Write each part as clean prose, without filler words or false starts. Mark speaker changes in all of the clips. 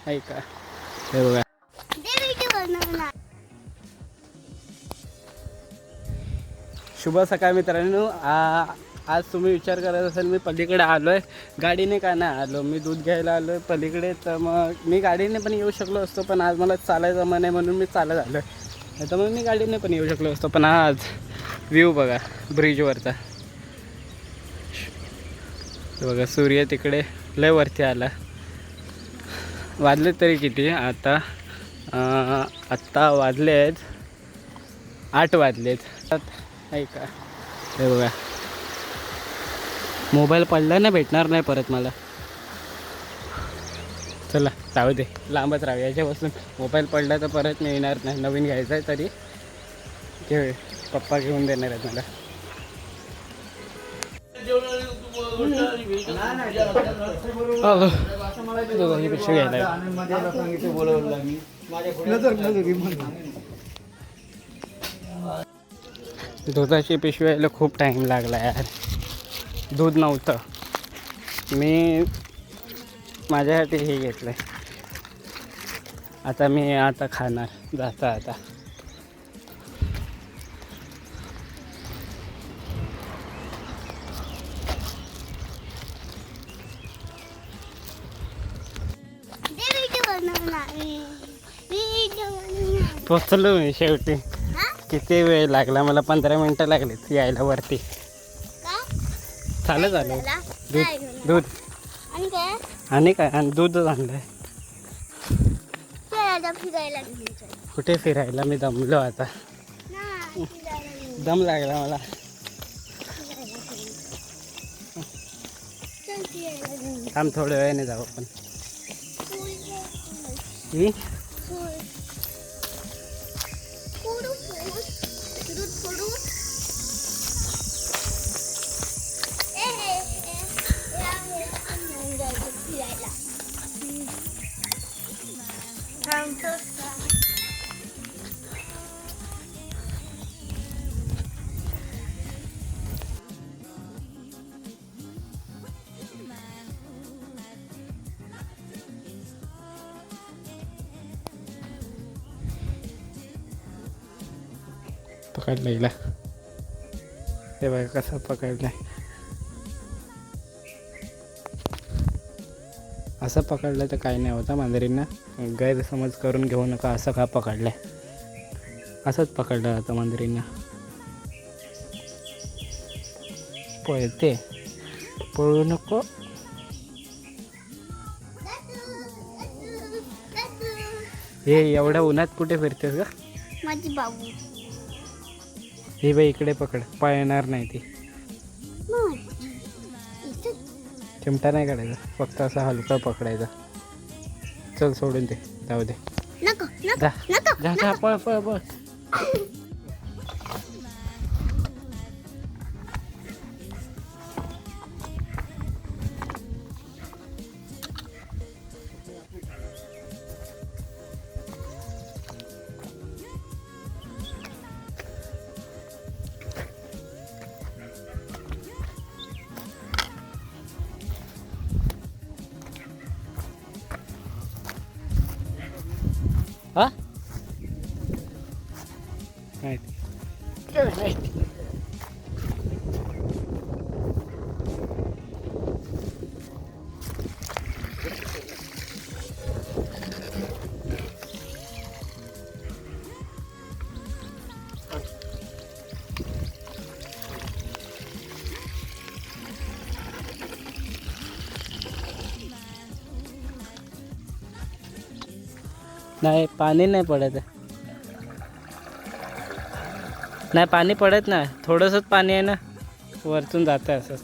Speaker 1: ऐका हे बघा, शुभ सकाळ मित्रांनो. आज तुम्ही विचार करत असाल मी पलीकडे आलो आहे, गाडीने का नाही आलो. मी दूध घ्यायला आलो आहे पलीकडे, तर मग मी गाडीने पण येऊ शकलो असतो, पण आज मला चालायचं मन आहे म्हणून मी चालत आलो आहे. नाही तर मग मी गाडीने पण येऊ शकलो असतो. पण आज व्ह्यू बघा ब्रिजवरचा, बघा सूर्य तिकडे लय वरती आला. वाजले तरी किती आता, आत्ता वाजले आहेत 8 वाजलेत. ऐका हे बघा, मोबाईल पडला नाही, भेटणार नाही परत मला. चला जाऊ दे, लांबच राहू याच्यापासून. मोबाईल पडला तर परत मी येणार नाही. नवीन घ्यायचा आहे तरी घे, पप्पा घेऊन देणार आहेत मला. पिशवी घ्यायला दुधाची पिशवी यायला खूप टाईम लागला यार. दूध नव्हतं, मी माझ्यासाठी हे घेतलं आहे. आता मी खाणार जाता आता. पोचलो मी शेवटी. किती वेळ लागला मला, 15 मिनटं लागलीत यायला वरती. चालत आलं दूध आणि काय, आणि दूधच आणलंय. कुठे फिरायला, मी दमलो आता, दम लागला मला. थांब थोड्या वेळाने जाऊ आपण. पकडलं हिला, ते बघा कसं पकडलंय. असं पकडलं तर काही नाही होता. मांजरींना गैरसमज करून घेऊ नका. असं का पकडलंय, असंच पकडलं जातं मांजरींना. पळते, पळू नको. हे एवढ्या उन्हात कुठे फिरतेस का
Speaker 2: माझी बाबू?
Speaker 1: हे बाई इकडे पकड, पळणार नाही ती. चिमटा नाही काढायचा, फक्त असा हलका पकडायचा. चल सोडून दे, जाऊ दे. जा पळ पळ पळ. हा नाही, पाणी नाही पडत. नाही पाणी पडत नाही, थोडंसंच पाणी आहे ना, वरतून जातं असंच.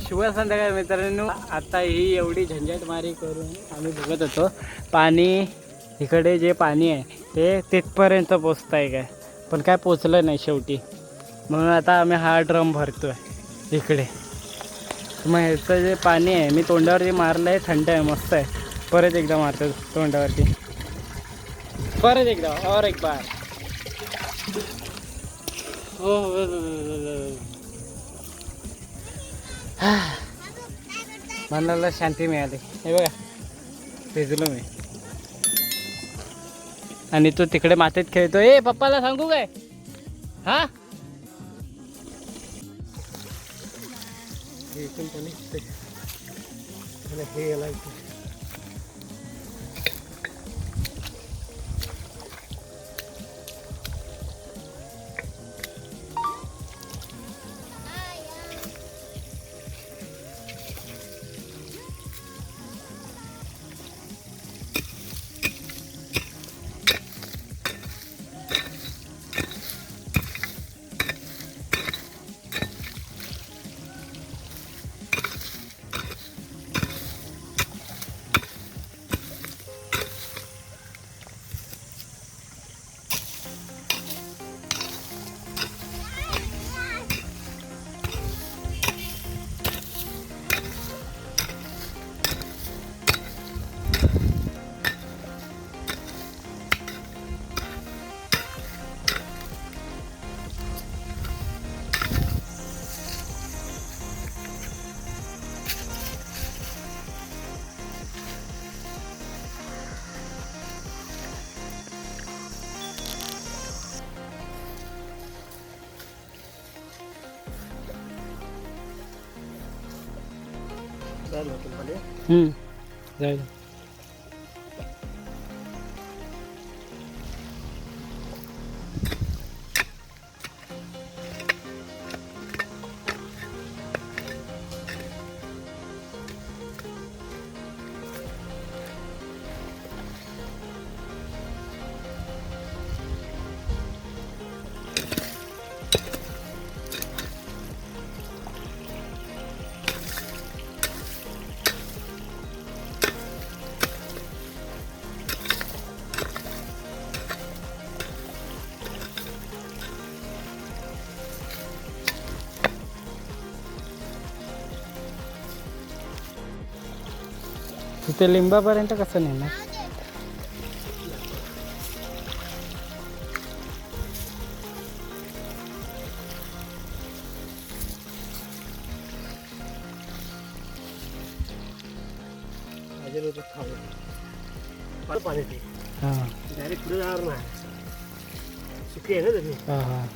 Speaker 1: शुभ संध्याकाळ मित्रांनो. आता ही एवढी झंझटमारी करून आम्ही बघत होतो, पाणी इकडे जे पाणी आहे ते तिथपर्यंत पोचतं आहे काय, पण काय पोचलं नाही शेवटी. म्हणून आता आम्ही हा ड्रम भरतो आहे इकडे. मग ह्याचं जे पाणी आहे मी तोंडावरती मारलं आहे, थंड आहे, मस्त आहे. परत एकदा मारतो तोंडावरती, परत एकदा, और एक बार. मनाला शांती मिळाली. हे बघा भिजलो मी. आणि तो तिकडे मातीत खेळतो. ए पप्पाला सांगू काय? हा जाऊ. तिथे लिंबापर्यंत कसं नेणार?
Speaker 2: पाणी ते
Speaker 1: हां
Speaker 2: डायरेक्ट पुढे जाणार नाही. सुकी आहे ना तरी.
Speaker 1: हां हां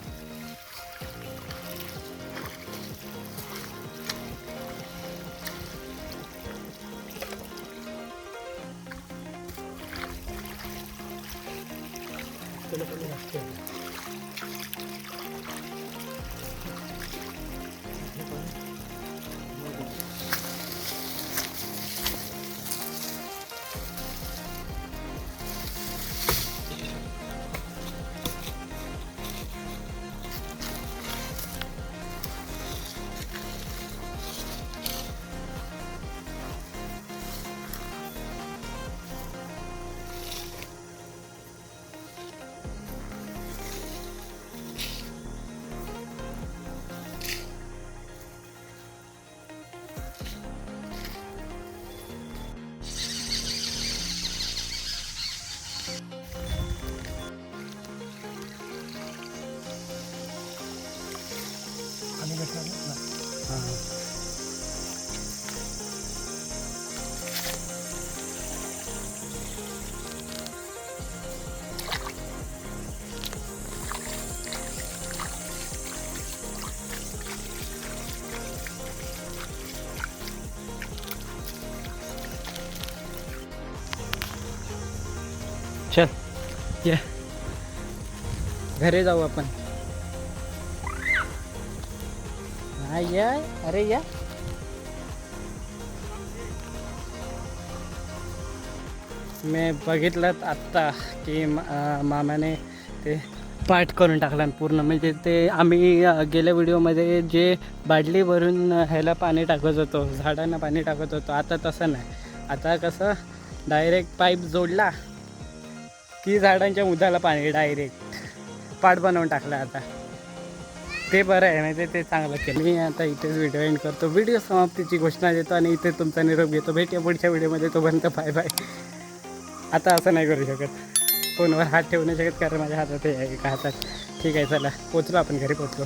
Speaker 2: त्याला पण लागते. आणि भेटणार ना.
Speaker 1: हां चल ये घरी जाऊ आपण. हा या. अरे या. मी बघितलं आत्ता की मामाने ते पाठ करून टाकला पूर्ण. म्हणजे ते आम्ही गेल्या व्हिडिओमध्ये जे बादली भरून ह्याला पाणी टाकत होतो, झाडांना पाणी टाकत होतो, आता तसं नाही. आता कसं डायरेक्ट पाईप जोडला की झाडांच्या मुद्द्याला पाणी डायरेक्ट पाठ बनवून टाकला. आता ते बरं आहे, म्हणजे ते चांगलं केलं. मी आता इथेच व्हिडिओ एंड करतो. व्हिडिओ समाप्तीची घोषणा देतो आणि इथे तुमचा निरोप घेतो. भेटूया पुढच्या व्हिडिओमध्ये. तोपर्यंत बाय बाय. आता असं नाही करू शकत. फोनवर हात ठेवू नाही शकत कारण माझ्या हातात हे आहे एका हातात. ठीक आहे चला पोचलो आपण घरी पोचलो.